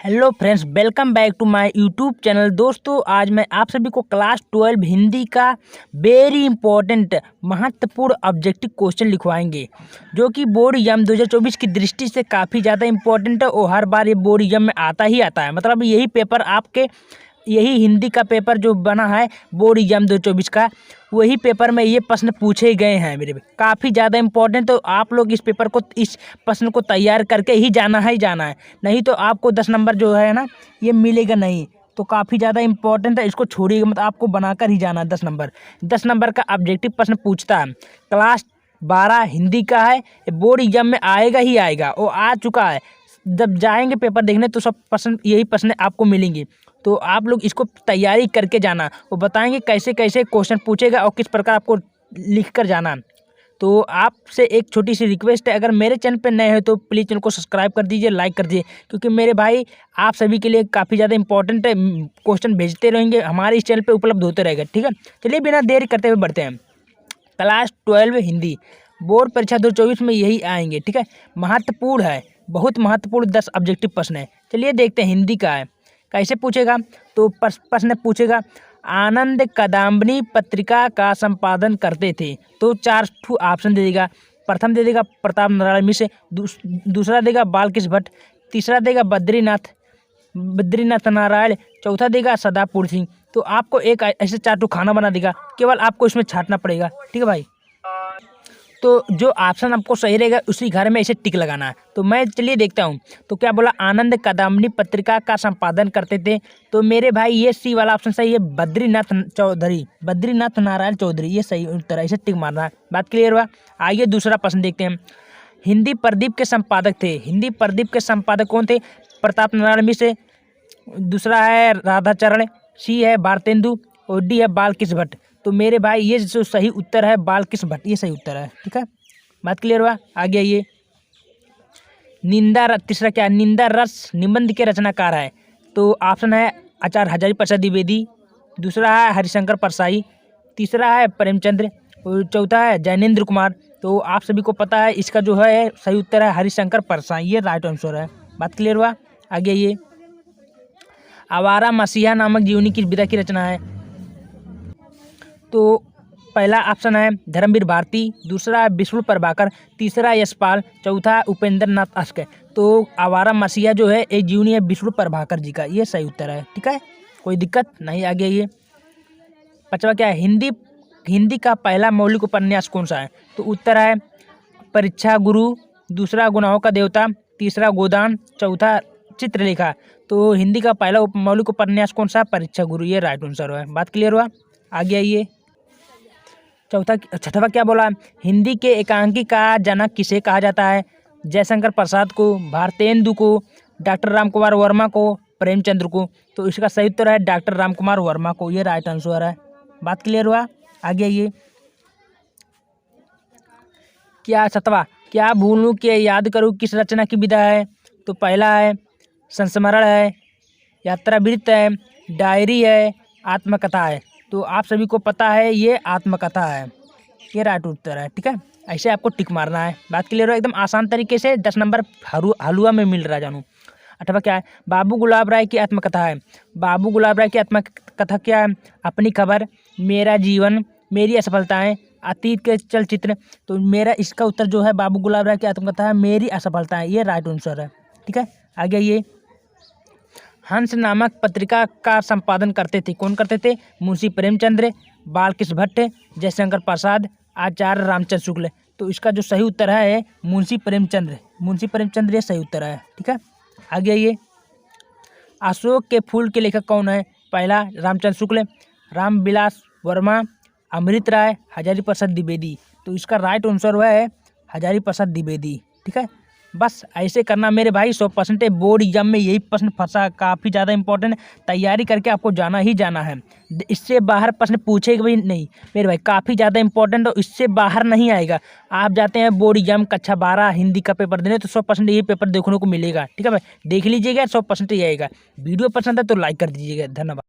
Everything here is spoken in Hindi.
Hello friends, welcome back to my YouTube channel. दोस्तों, आज मैं आप सभी को क्लास 12 हिंदी का वेरी इंपॉर्टेंट महत्वपूर्ण ऑब्जेक्टिव क्वेश्चन लिखवाएंगे, जो कि बोर्ड एग्जाम 2024 की दृष्टि से काफ़ी ज़्यादा इंपॉर्टेंट है और हर बार ये बोर्ड एग्जाम में आता ही आता है। मतलब यही पेपर आपके यही हिंदी का पेपर जो बना है बोर्ड एग्जाम 2024 का, वही पेपर में ये प्रश्न पूछे गए हैं मेरे भी काफ़ी ज़्यादा इंपॉर्टेंट। तो आप लोग इस प्रश्न को तैयार करके ही जाना है, नहीं तो आपको 10 नंबर जो है ना ये मिलेगा नहीं। तो काफ़ी ज़्यादा इंपॉर्टेंट है, इसको छोड़िएगा, मतलब आपको बनाकर ही जाना है। 10 नंबर का ऑब्जेक्टिव प्रश्न पूछता है, क्लास 12 हिंदी का है, बोर्ड एग्जाम में आएगा ही आएगा और आ चुका है। जब जाएंगे पेपर देखने तो सब प्रश्न यही प्रश्न आपको मिलेंगे। तो आप लोग इसको तैयारी करके जाना, वो बताएंगे कैसे कैसे क्वेश्चन पूछेगा और किस प्रकार आपको लिख कर जाना। तो आपसे एक छोटी सी रिक्वेस्ट है, अगर मेरे चैनल पे नए हो तो प्लीज़ चैनल को सब्सक्राइब कर दीजिए, लाइक कर दीजिए, क्योंकि मेरे भाई आप सभी के लिए काफ़ी ज़्यादा इंपॉर्टेंट क्वेश्चन भेजते रहेंगे, हमारे इस चैनल पे उपलब्ध होते रहेगा। ठीक है, चलिए बिना देरी करते हुए बढ़ते हैं। क्लास 12 हिंदी बोर्ड परीक्षा 2024 में यही आएंगे। ठीक है, महत्वपूर्ण है, बहुत महत्वपूर्ण 10 ऑब्जेक्टिव प्रश्न है। चलिए देखते हैं हिंदी का है कैसे पूछेगा। तो प्रश्न पूछेगा, आनंद कदम्बनी पत्रिका का संपादन करते थे। तो 4 ऑप्शन दे देगा। प्रथम दे देगा प्रताप नारायण मिश्र, दूसरा देगा बालकृष्ण भट्ट, तीसरा देगा बद्रीनाथ नारायण, चौथा देगा सदापुर सिंह। तो आपको एक ऐसे 4 खाना बना देगा, केवल आपको इसमें छांटना पड़ेगा। ठीक है भाई, तो जो ऑप्शन आपको सही रहेगा उसी घर में इसे टिक लगाना है। तो मैं चलिए देखता हूँ। तो क्या बोला, आनंद कदम्बनी पत्रिका का संपादन करते थे। तो मेरे भाई ये सी वाला ऑप्शन सही है, बद्रीनाथ नारायण चौधरी, ये सही उत्तर है, इसे टिक मारना है। बात क्लियर हुआ। आइए दूसरा प्रश्न देखते हैं। हिंदी प्रदीप के संपादक थे। हिंदी प्रदीप के संपादक कौन थे? प्रताप नारायण मिश्र, दूसरा है राधाचरण, सी है भारतेंदु और डी है बालकृष्ण भट्ट। तो मेरे भाई ये जो सही उत्तर है बालकृष्ण भट्ट, ये सही उत्तर है। ठीक है, बात क्लियर हुआ। आगे आइए। तीसरा क्या है, निंदा रस निबंध के रचनाकार है। तो ऑप्शन है आचार्य हजारी प्रसाद द्विवेदी, दूसरा है हरिशंकर परसाई, तीसरा है प्रेमचंद्र और चौथा है जैनेन्द्र कुमार। तो आप सभी को पता है इसका जो है सही उत्तर है हरिशंकर परसाई, ये राइट आंसर है। बात क्लियर हुआ। आगे आइए। आवारा मसीहा नामक जीवनी की विधा की रचना है। तो पहला ऑप्शन है धर्मवीर भारती, दूसरा है विष्णु प्रभाकर, तीसरा यशपाल, चौथा उपेंद्र नाथ अश्क। तो आवारा मसीहा जो है एक जीवनी है विष्णु प्रभाकर जी का, ये सही उत्तर है। ठीक है, कोई दिक्कत नहीं। आगे ये पांचवा क्या है, हिंदी का पहला मौलिक उपन्यास कौन सा है? तो उत्तर है परीक्षा गुरु, दूसरा गुनाहों का देवता, तीसरा गोदान, चौथा चित्रलेखा। तो हिंदी का पहला मौलिक उपन्यास कौन सा? परीक्षा गुरु, ये राइट आंसर है। बात क्लियर हुआ। आगे आइए। छठवा क्या बोला, हिंदी के एकांकी का जनक किसे कहा जाता है? जयशंकर प्रसाद को, भारतेंदु को, डॉक्टर राम कुमार वर्मा को, प्रेमचंद्र को। तो इसका सही उत्तर है डॉक्टर राम कुमार वर्मा को, ये राइट आंसर है। बात क्लियर हुआ। आगे आइए। छठवा, क्या भूलूं कि याद करूं किस रचना की विधा है? तो पहला है संस्मरण है, यात्रावृत्त है, डायरी है, आत्मकथा है। तो आप सभी को पता है ये आत्मकथा है, ये राइट उत्तर है। ठीक है, ऐसे आपको टिक मारना है। बात क्लियर हो, एकदम आसान तरीके से 10 नंबर हलुआ में मिल रहा है जानू। अठवा क्या है, बाबू गुलाब राय की आत्मकथा है। बाबू गुलाब राय की आत्मकथा क्या है? अपनी खबर, मेरा जीवन, मेरी असफलताएं, अतीत के चलचित्र। तो मेरा इसका उत्तर जो है बाबू गुलाब राय की आत्मकथा है मेरी असफलताएं, ये राइट आंसर है। ठीक है, आगे ये हंस नामक पत्रिका का संपादन करते थे। कौन करते थे? मुंशी प्रेमचंद्र, बालकृष्ण भट्ट, जयशंकर प्रसाद, आचार्य रामचंद्र शुक्ल। तो इसका जो सही उत्तर है मुंशी प्रेमचंद्र, ये सही उत्तर है। ठीक है, आगे आइए। अशोक के फूल के लेखक कौन है? पहला रामचंद्र शुक्ल, रामविलास वर्मा, अमृत राय, हजारी प्रसाद द्विवेदी। तो इसका राइट आंसर है हजारी प्रसाद द्विवेदी। ठीक है, बस ऐसे करना मेरे भाई। 100% बोर्ड एग्जाम में यही प्रश्न फंसा, काफ़ी ज़्यादा इंपॉर्टेंट, तैयारी करके आपको जाना ही जाना है। इससे बाहर प्रश्न पूछेगा भी नहीं मेरे भाई, काफ़ी ज़्यादा इंपॉर्टेंट और इससे बाहर नहीं आएगा। आप जाते हैं बोर्ड एग्जाम कक्षा 12 हिंदी का पेपर देने, तो 100% यही पेपर देखने को मिलेगा। ठीक है भाई, देख लीजिएगा, 100% ही आएगा। वीडियो पसंद है तो लाइक कर दीजिएगा। धन्यवाद।